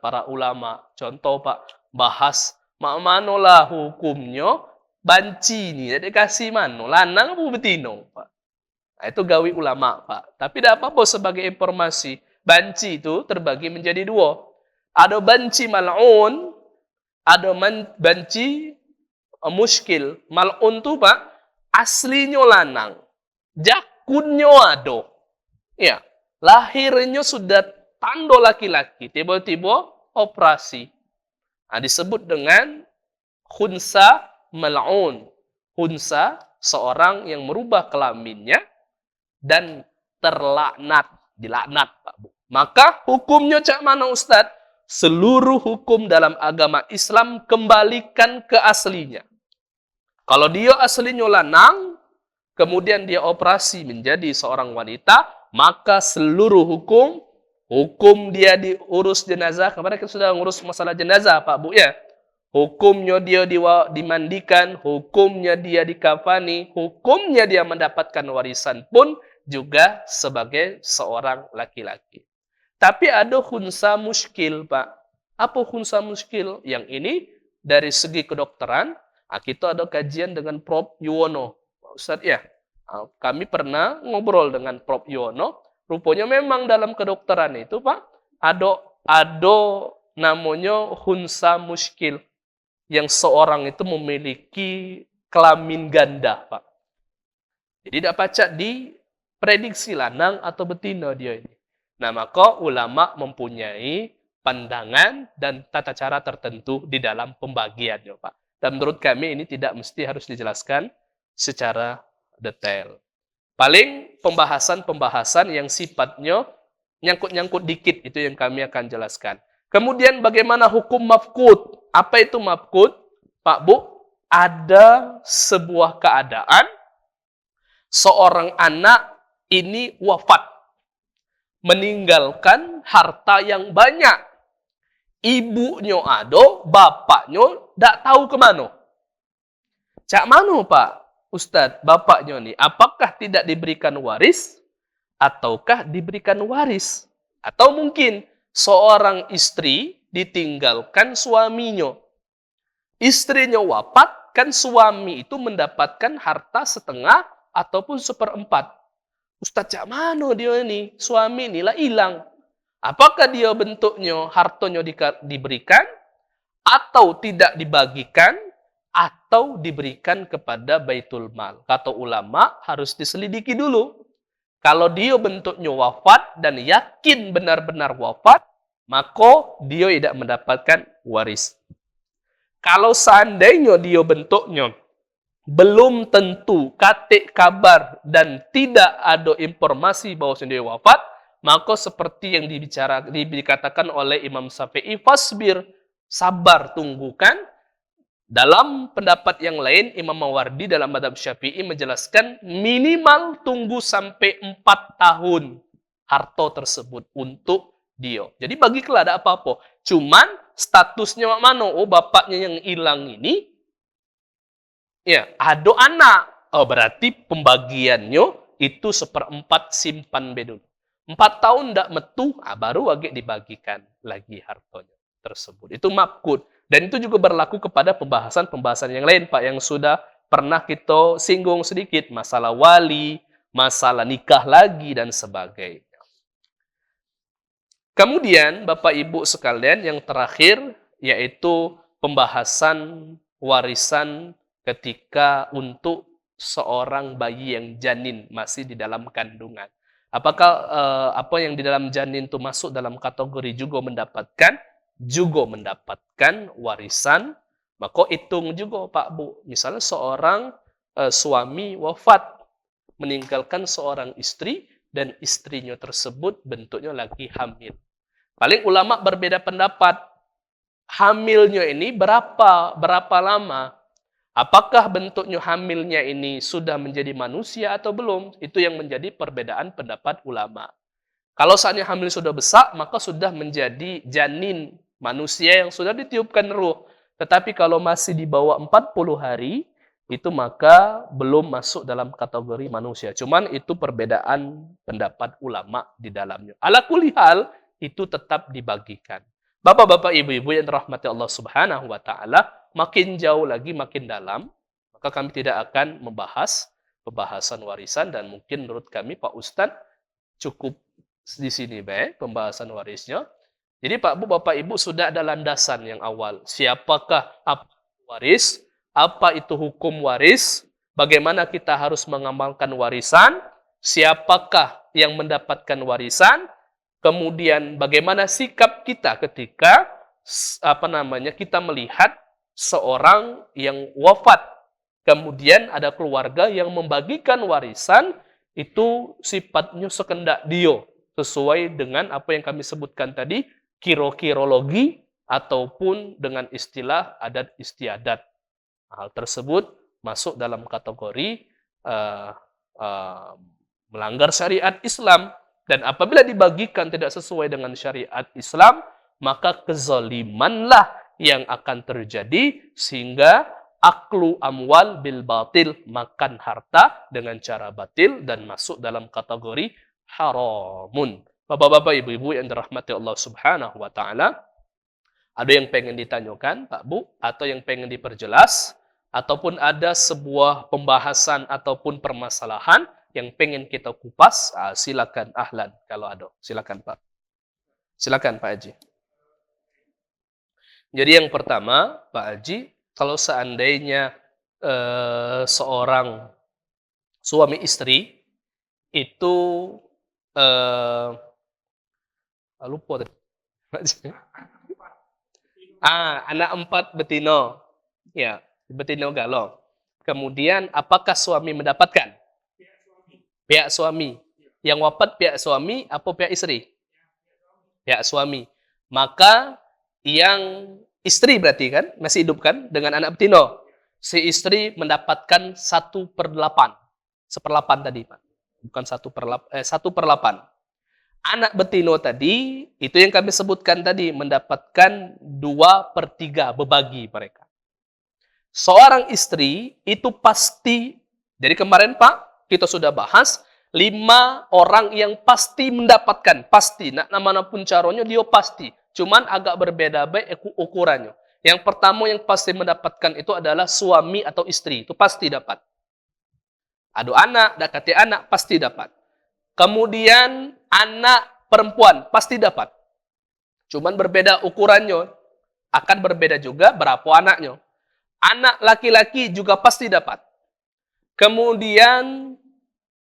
para ulama. Contoh, Pak, bahas manolah hukumnya banci ini, jadi kasih mano, lanang apa betino, Pak. Nah, itu gawi ulama, Pak. Tapi tidak apa-apa sebagai informasi. Banci itu terbagi menjadi dua. Ada banci mal'un, ada banci muskil. Mal'un tu Pak, aslinya lanang. Jakunnya ado. Ya, lahirnya sudah tanda laki-laki. Tiba-tiba operasi. Nah, disebut dengan khunsa mal'un. Khunsa, seorang yang merubah kelaminnya dan terlaknat. Dilaknat, Pak Bu. Maka hukumnya cak mana Ustadz? Seluruh hukum dalam agama Islam kembalikan ke aslinya. Kalau dia aslinya lanang, kemudian dia operasi menjadi seorang wanita, maka seluruh hukum dia diurus jenazah. Kemarin kita sudah ngurus masalah jenazah, Pak Bu ya. Hukumnya dia dimandikan, hukumnya dia dikafani, hukumnya dia mendapatkan warisan pun juga sebagai seorang laki-laki. Tapi ada khunsa muskil, Pak. Apa khunsa muskil? Yang ini dari segi kedokteran, kita ada kajian dengan Prof. Yuwono. Pak Ustadz ya, kami pernah ngobrol dengan Prof. Yuwono. Rupanya memang dalam kedokteran itu, Pak, ada namanya khunsa muskil. Yang seorang itu memiliki kelamin ganda, Pak. Jadi tidak pacak diprediksi lanang atau betina dia ini. Nah, maka ulama mempunyai pandangan dan tata cara tertentu di dalam pembagiannya, Pak. Dan menurut kami ini tidak mesti harus dijelaskan secara detail. Paling pembahasan-pembahasan yang sifatnya nyangkut-nyangkut dikit itu yang kami akan jelaskan. Kemudian bagaimana hukum mafkud? Apa itu mafkud? Pak Bu, ada sebuah keadaan seorang anak ini wafat. Meninggalkan harta yang banyak. Ibunya ada, bapaknya tidak tahu kemana. Cak mana Pak Ustadz, bapaknya nih? Apakah tidak diberikan waris? Ataukah diberikan waris? Atau mungkin seorang istri ditinggalkan suaminya. Istrinya wafat, kan suami itu mendapatkan harta setengah ataupun seperempat. Ustadz, cak mana dia ini? Suami inilah hilang. Apakah dia bentuknya hartanya diberikan, atau tidak dibagikan, atau diberikan kepada Baitul Mal? Kata ulama, harus diselidiki dulu. Kalau dia bentuknya wafat dan yakin benar-benar wafat, maka dia tidak mendapatkan waris. Kalau seandainya dia bentuknya belum tentu katik kabar dan tidak ada informasi bahwa dia wafat, maka seperti yang dikatakan oleh Imam Syafi'i, fasbir, sabar, tunggukan. Dalam pendapat yang lain, Imam Mawardi dalam madhab Syafi'i menjelaskan minimal tunggu sampai 4 tahun harta tersebut untuk dia. Jadi bagilah ada apa-apa. Cuman statusnya mana? Oh, bapaknya yang hilang ini ya, ada anak. Oh, berarti pembagiannya itu 1/4 simpan bedul. 4 tahun tidak metu, baru wajib dibagikan lagi hartanya tersebut. Itu mafkud. Dan itu juga berlaku kepada pembahasan-pembahasan yang lain, Pak, yang sudah pernah kita singgung sedikit. Masalah wali, masalah nikah lagi, dan sebagainya. Kemudian, Bapak Ibu sekalian, yang terakhir, yaitu pembahasan warisan ketika untuk seorang bayi yang janin masih di dalam kandungan. Apakah apa yang di dalam janin itu masuk dalam kategori juga mendapatkan warisan? Maka hitung juga Pak Bu. Misalnya seorang suami wafat, meninggalkan seorang istri, dan istrinya tersebut bentuknya lagi hamil. Paling ulama berbeda pendapat. Hamilnya ini berapa lama? Apakah bentuknya hamilnya ini sudah menjadi manusia atau belum? Itu yang menjadi perbedaan pendapat ulama. Kalau saatnya hamil sudah besar, maka sudah menjadi janin manusia yang sudah ditiupkan ruh. Tetapi kalau masih di bawah 40 hari, itu maka belum masuk dalam kategori manusia. Cuman itu perbedaan pendapat ulama di dalamnya. Ala kulli hal, itu tetap dibagikan. Bapak-bapak, ibu-ibu yang dirahmati Allah Subhanahu wa taala, makin jauh lagi, makin dalam, maka kami tidak akan membahas pembahasan warisan, dan mungkin menurut kami Pak Ustadz cukup di sini baik pembahasan warisnya. Jadi Pak Bu, Bapak Ibu sudah ada landasan yang awal. Siapakah apa waris? Apa itu hukum waris? Bagaimana kita harus mengamalkan warisan? Siapakah yang mendapatkan warisan? Kemudian bagaimana sikap kita ketika kita melihat seorang yang wafat. Kemudian ada keluarga yang membagikan warisan, itu sifatnya sekendak dia, sesuai dengan apa yang kami sebutkan tadi, kiro-kirologi ataupun dengan istilah adat istiadat. Hal tersebut masuk dalam kategori melanggar syariat Islam. Dan apabila dibagikan tidak sesuai dengan syariat Islam, maka kezalimanlah yang akan terjadi, sehingga aklu amwal bil batil, makan harta dengan cara batil, dan masuk dalam kategori haramun. Bapak-bapak, ibu-ibu yang dirahmati Allah Subhanahu wa taala, ada yang pengen ditanyakan, Pak Bu, atau yang pengen diperjelas, ataupun ada sebuah pembahasan ataupun permasalahan yang pengen kita kupas, silakan ahlan kalau ada. Silakan Pak. Silakan Pak Haji. Jadi yang pertama, Pak Haji, kalau seandainya seorang suami istri itu lupa tadi. Anak 4 betino. Ya, betino galong. Kemudian apakah suami mendapatkan? Pihak suami. Yang wafat pihak suami apa pihak istri? Pihak suami. Maka yang istri berarti kan masih hidup kan dengan anak betino. Si istri mendapatkan 1/8. 1/8 tadi, Pak. Bukan 1/8. Anak betino tadi, itu yang kami sebutkan tadi, mendapatkan 2/3, berbagi mereka. Seorang istri itu pasti, jadi kemarin Pak, kita sudah bahas, 5 orang yang pasti mendapatkan, pasti, nak manapun caranya dia pasti. Cuman agak berbeda baik ukurannya. Yang pertama yang pasti mendapatkan itu adalah suami atau istri, itu pasti dapat. Ada anak, dakati anak, pasti dapat. Kemudian anak perempuan pasti dapat. Cuman berbeda ukurannya. Akan berbeda juga berapa anaknya. Anak laki-laki juga pasti dapat. Kemudian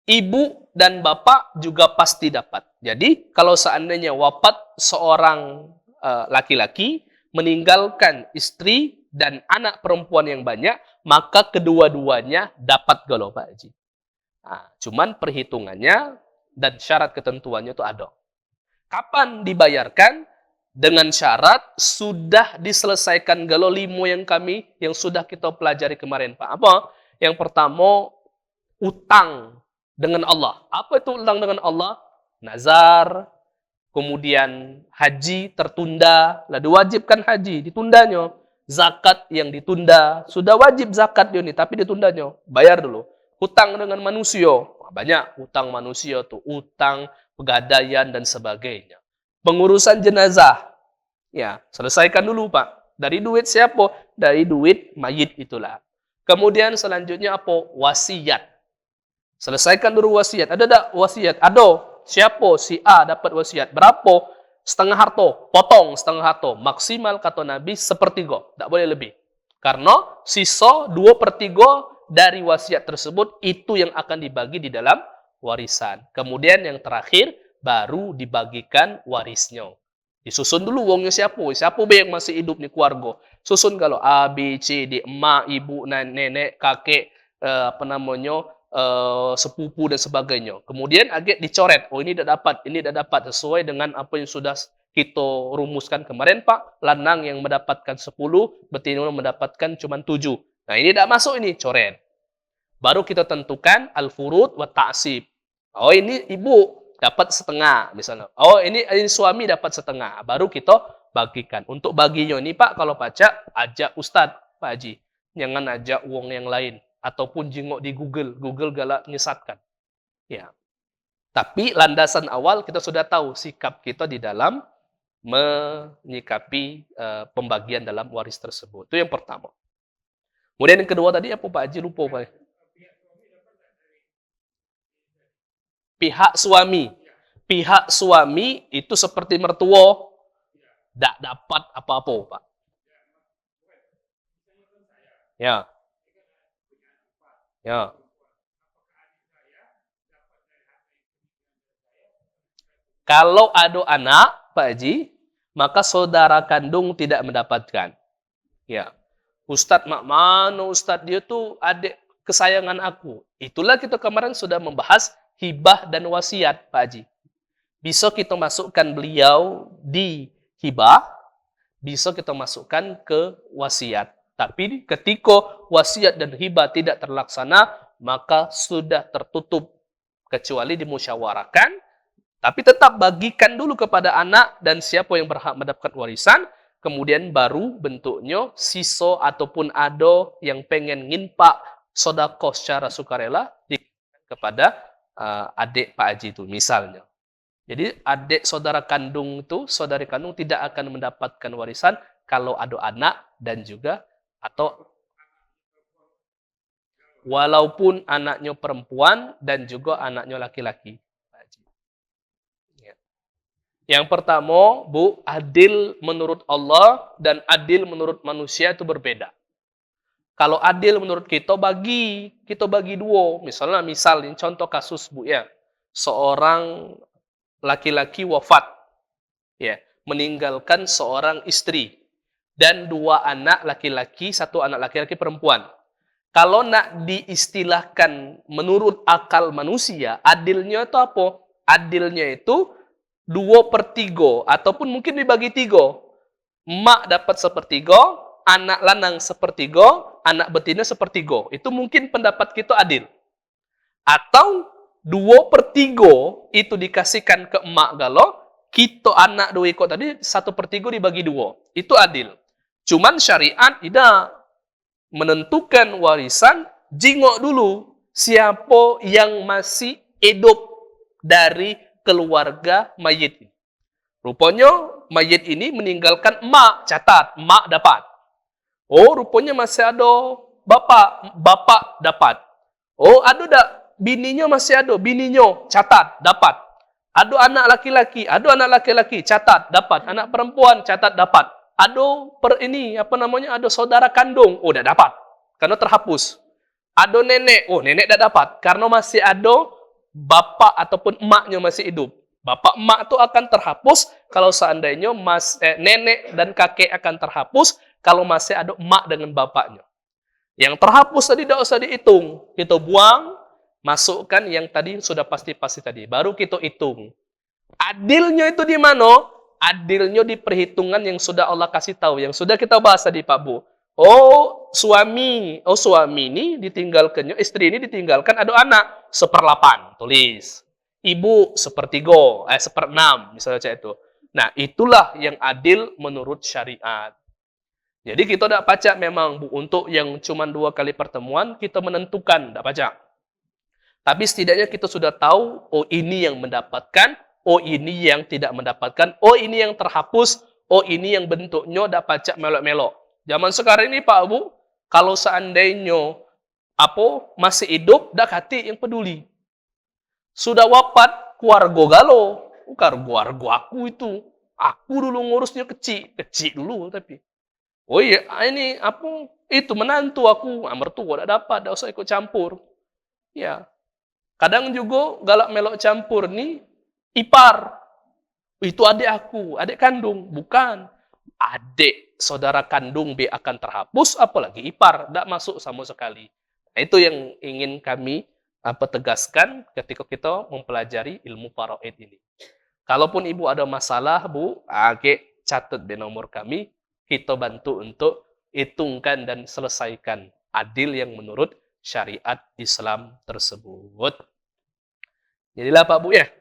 ibu dan bapak juga pasti dapat. Jadi kalau seandainya wafat seorang laki-laki, meninggalkan istri dan anak perempuan yang banyak, maka kedua-duanya dapat galau Pak Haji. Cuman perhitungannya dan syarat ketentuannya itu ada. Kapan dibayarkan? Dengan syarat sudah diselesaikan galau 5 yang sudah kita pelajari kemarin Pak. Apa? Yang pertama, utang dengan Allah. Apa itu utang dengan Allah? Nazar, kemudian haji tertunda, lah diwajibkan haji, ditundanya. Zakat yang ditunda, sudah wajib zakat dia nih, tapi ditundanya. Bayar dulu. Hutang dengan manusia, banyak hutang manusia tuh, utang, pegadaian dan sebagainya. Pengurusan jenazah, ya selesaikan dulu Pak. Dari duit siapa? Dari duit mayit itulah. Kemudian selanjutnya apa? Wasiat. Selesaikan dulu wasiat. Ada tak wasiat? Ada. Siapa? Si A dapat wasiat. Berapa? Setengah harta. Potong setengah harta. Maksimal kata Nabi 1/3. Tak boleh lebih. Karena sisa 2/3 dari wasiat tersebut itu yang akan dibagi di dalam warisan. Kemudian yang terakhir baru dibagikan warisnya. Disusun dulu uangnya siapa yang masih hidup di keluarga. Susun kalau A, B, C, D, emak, ibu, nenek, kakek, sepupu dan sebagainya. Kemudian agak dicoret. Oh ini tidak dapat sesuai dengan apa yang sudah kita rumuskan kemarin Pak. Lanang yang mendapatkan 10, betina mendapatkan cuma 7. Nah ini tidak masuk ini, coret. Baru kita tentukan al-furud wa ta'sib. Oh ini ibu dapat setengah misalnya. Oh ini suami dapat setengah. Baru kita bagikan. Untuk baginya ini Pak, kalau pajak ajak Ustadz Pak Haji. Jangan ajak uang yang lain. Ataupun jengok di Google. Google galak nyesatkan. Ya. Tapi landasan awal kita sudah tahu sikap kita di dalam menyikapi pembagian dalam waris tersebut. Itu yang pertama. Kemudian yang kedua tadi apa Pak Haji lupa Pak? Pihak suami. pihak suami itu seperti mertua, tidak dapat apa-apa, Pak. Ya, ya. Kalau ada anak, Pak Haji, maka saudara kandung tidak mendapatkan. Ya. Ustadz mak mana Ustadz, dia tuh adik kesayangan aku. Itulah kita kemarin sudah membahas hibah dan wasiat, Pak Haji. Bisa kita masukkan beliau di hibah, bisa kita masukkan ke wasiat. Tapi ketika wasiat dan hibah tidak terlaksana, maka sudah tertutup. Kecuali dimusyawarahkan, tapi tetap bagikan dulu kepada anak dan siapa yang berhak mendapatkan warisan, kemudian baru bentuknya siso ataupun ado yang pengen nginpak sodako secara sukarela kepada adik Pak Haji itu misalnya. Jadi adik saudara kandung itu, saudari kandung tidak akan mendapatkan warisan kalau ada anak dan juga atau walaupun anaknya perempuan dan juga anaknya laki-laki. Yang pertama, Bu, adil menurut Allah dan adil menurut manusia itu berbeda. Kalau adil menurut kita bagi dua. Misal ini contoh kasus, Bu, ya. Seorang laki-laki wafat, ya, meninggalkan seorang istri dan dua anak laki-laki, satu anak laki-laki perempuan. Kalau nak diistilahkan menurut akal manusia, adilnya itu apa? Adilnya itu 2/3 ataupun mungkin dibagi 3. Emak dapat 1/3, anak lanang 1/3, anak betina 1/3. Itu mungkin pendapat kita adil. Atau 2/3 itu dikasihkan ke emak galau, kita anak 2 ekor tadi 1/3 dibagi 2. Itu adil. Cuman syariat tidak menentukan warisan, jingok dulu siapa yang masih hidup dari keluarga mayit. Rupanya mayit ini meninggalkan emak, catat, emak dapat. Oh, rupanya masih ada bapak dapat. Oh, ada tak bininya masih ada, bininya catat, dapat. Ada anak laki-laki, catat, dapat. Anak perempuan, catat, dapat. Ada ada saudara kandung, oh, dah dapat. Karena terhapus. Ada nenek, oh, nenek dah dapat. Karena masih ada bapak ataupun emaknya masih hidup. Bapak emak itu akan terhapus kalau seandainya nenek dan kakek akan terhapus kalau masih ada emak dengan bapaknya. Yang terhapus tadi tidak usah dihitung. Kita buang, masukkan yang tadi sudah pasti-pasti tadi. Baru kita hitung. Adilnya itu di mana? Adilnya di perhitungan yang sudah Allah kasih tahu. Yang sudah kita bahas tadi, Pak Bu. Oh, suami ini ditinggalkannya, istri ini ditinggalkan ada anak 1/8, tulis. Ibu 1/3, 1/6, misalnya cak itu. Nah, itulah yang adil menurut syariat. Jadi kita tidak pacak memang, Bu, untuk yang cuma 2 kali pertemuan kita menentukan, tidak pacak. Tapi setidaknya kita sudah tahu, oh ini yang mendapatkan, oh ini yang tidak mendapatkan, oh ini yang terhapus, oh ini yang bentuknya tidak pacak melok-melok. Zaman sekarang ini, Pak Bu, kalau seandainya masih hidup, dak hati yang peduli. Sudah wafat, keluarga galo. Keluarga aku itu. Aku dulu ngurusnya kecil dulu tapi. Oh iya, ini itu menantu aku, mertua dak dapat, dak usah ikut campur. Ya. Kadang juga galak melok campur nih ipar. Itu adik aku, adik kandung, bukan. Adik saudara kandung B akan terhapus, apalagi ipar, tidak masuk sama sekali. Nah, itu yang ingin kami tegaskan ketika kita mempelajari ilmu faraid ini. Kalaupun ibu ada masalah, Bu, catat di nomor kami, kita bantu untuk hitungkan dan selesaikan adil yang menurut syariat Islam tersebut. Jadilah Pak Bu ya,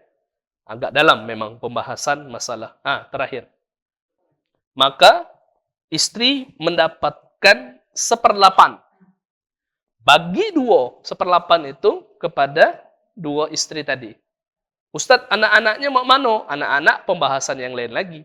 agak dalam memang pembahasan masalah. Terakhir. Maka istri mendapatkan 1/8. Bagi 2, 1/8 itu kepada 2 istri tadi. Ustadz, anak-anaknya mau mana? Anak-anak pembahasan yang lain lagi.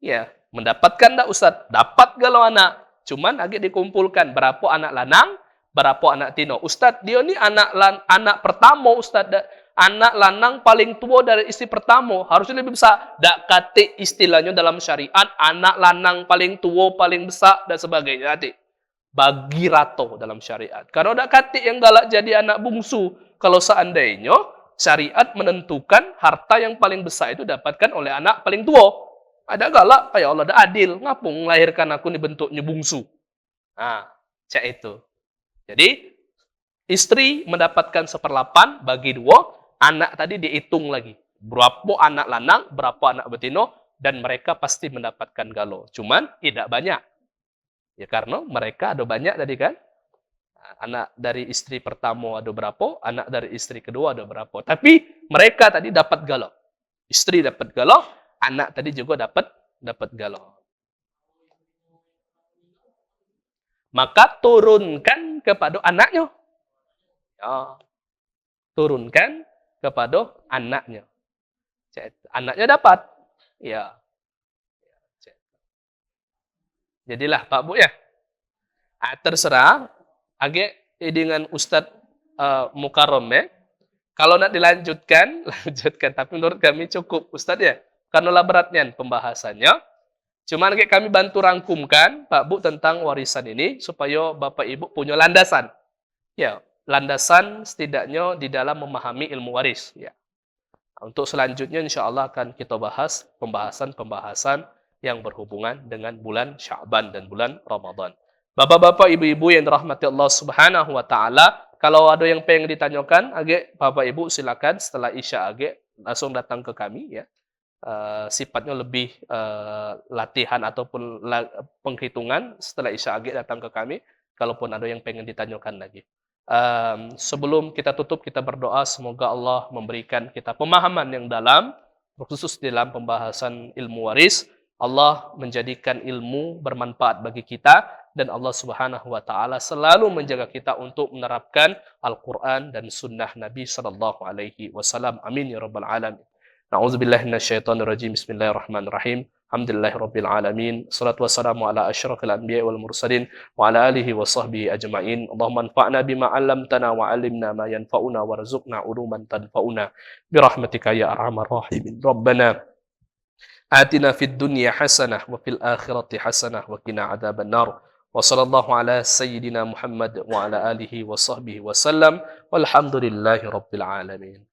Ya, mendapatkan tak Ustadz? Dapat kalau anak. Cuman agak dikumpulkan berapa anak lanang, berapa anak tino. Ustadz, dia ni anak pertama Ustadz. anak lanang paling tua dari istri pertama harusnya lebih besar. Dak kate istilahnya dalam syariat anak lanang paling tua, paling besar dan sebagainya. Nanti bagi rato dalam syariat. Kalau dak kate yang galak jadi anak bungsu, kalau seandainya syariat menentukan harta yang paling besar itu dapatkan oleh anak paling tua. Ada galak, ya Allah, dah adil. Ngapa melahirkan aku ini bentuknya bungsu? Nah, cak itu. Jadi, istri mendapatkan 1/8 bagi 2, anak tadi dihitung lagi. Berapa anak lanang, berapa anak betina, dan mereka pasti mendapatkan galo. Cuman, tidak banyak. Ya, karena mereka ada banyak tadi kan. Anak dari istri pertama ada berapa, anak dari istri kedua ada berapa. Tapi, mereka tadi dapat galo. Istri dapat galo, anak tadi juga dapat galo. Maka turunkan kepada anaknya. Ya. Turunkan kepada anaknya. Anaknya dapat. Ya. Jadilah Pak Bu ya. Terserah. Agak dengan Ustadz Mukarram ya. Kalau nak dilanjutkan, lanjutkan. Tapi menurut kami cukup Ustadz ya. Karena beratnya pembahasannya. Cuman kami bantu rangkumkan Pak Bu tentang warisan ini supaya Bapak Ibu punya landasan. Ya, landasan setidaknya di dalam memahami ilmu waris. Ya. Untuk selanjutnya insya Allah akan kita bahas pembahasan yang berhubungan dengan bulan Sya'ban dan bulan Ramadan. Bapak-bapak, ibu-ibu yang dirahmati Allah Subhanahu wa taala, kalau ada yang pengen ditanyakan, agak Bapak Ibu silakan setelah Isya agak langsung datang ke kami ya. Sifatnya lebih latihan ataupun penghitungan setelah Isya agak datang ke kami kalaupun ada yang pengen ditanyakan lagi. Sebelum kita tutup kita berdoa semoga Allah memberikan kita pemahaman yang dalam khusus dalam pembahasan ilmu waris. Allah menjadikan ilmu bermanfaat bagi kita dan Allah Subhanahu wa taala selalu menjaga kita untuk menerapkan Al-Qur'an dan sunnah Nabi sallallahu alaihi wasallam. Amin ya rabbal alamin. Na'udzubillahi minasyaitonir rajim. Bismillahirrahmanirrahim. Alhamdulillahirabbil alamin. Shalatu wassalamu ala asyrafil anbiya'i wal mursalin wa ala alihi wa sahbihi ajma'in. Allahumma anfa'na bima 'allamtana wa 'allimna ma yanfa'una warzuqna 'uluman tanfa'una bi rahmatika ya arhamar rahimin. Rabbana atina fid dunya hasanah wa fil akhirati hasanah wa qina adzaban nar. Wa sallallahu ala sayyidina Muhammad wa ala alihi wa sahbihi wa sallam. Walhamdulillahi rabbil alamin.